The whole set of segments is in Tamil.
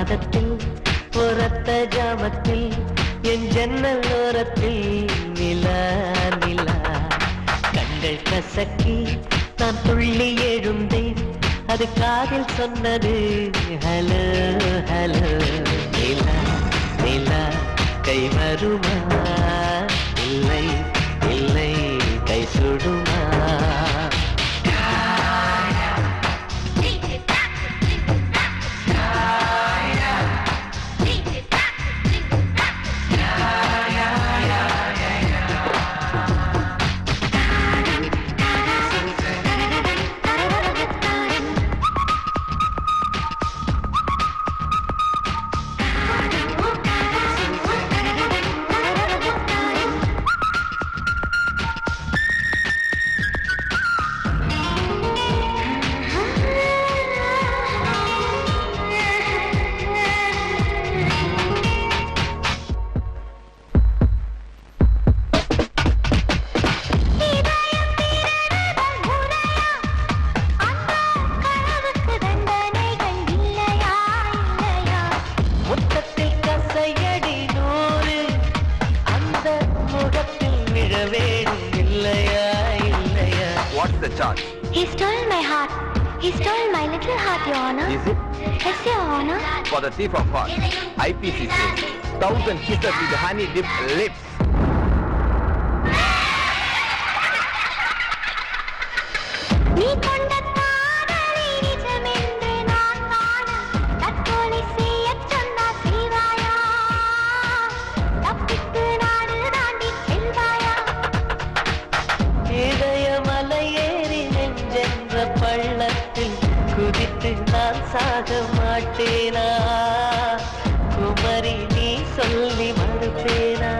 மாதத்தில் ஒரத்த ஜாமத்தில் என் ஜன்னல் ஓரத்தில் நிலா நிலா கண்கள் கசக்கி நான் துள்ளி எழுந்தேன் அது காதில் சொன்னது ஹலோ ஹலோ நிலா நிலா கை வருமா இல்லை இல்லை கை சுடுமா What's the charge? He stole my heart. He stole my little heart, Your Honor. Is it? Yes, Your Honor. For the thief of heart, IPC says 1,000 kisses with honey-dipped lips. பள்ளத்தில் குதித்து நான் சாக மாட்டேனா குமரி நீ சொல்லி மறுப்பேனா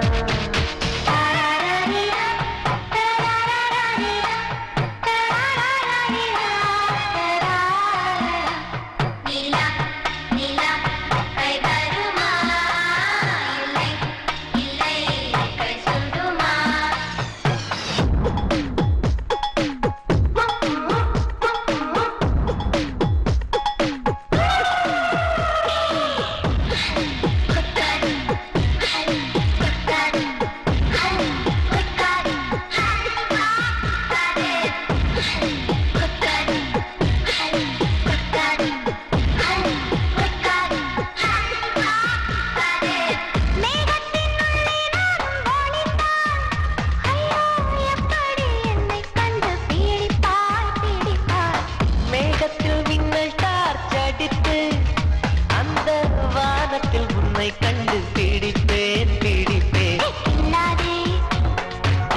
கண்டு பிடிப்பேன் பிடிப்பேன்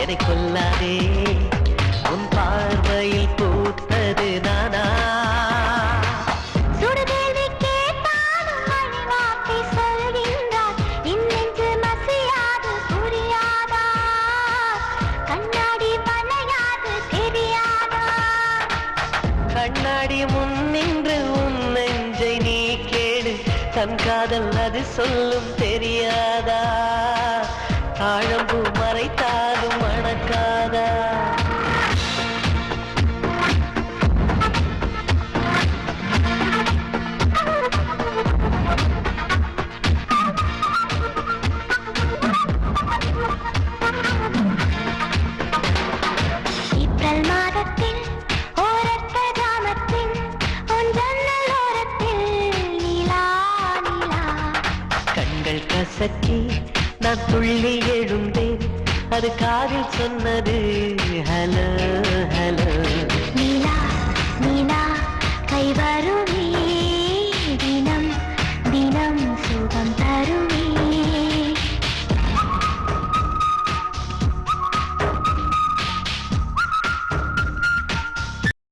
என்னை கொல்லாதே உன் பார்வையில் பூத்தது நானா சுடுதேவி கேட்டாலும் மணிவாக்கை சொல்கின்றார் இன்னென்று மசியாது புரியாதா கண்ணாடி வளையாது தெரியாதா கண்ணாடி முன் நின்று உன் நெஞ்சை நீ கேடு தன் காதல் அது சொல்லும் தெரியாதா தாழம்பூ மறைத்தாலும் மணக்காதா ஏப்ரல் மாதத்தில் ஓரத்த ஜாமத்தில் உன் ஜன்னல் ஓரத்தில் நீலா நீலா கண்கள் கசக்கி நான் துள்ளி எழுந்தேன் அது காதில் சொன்னது ஹலோ ஹலோ நீலா நீலா கை வருவே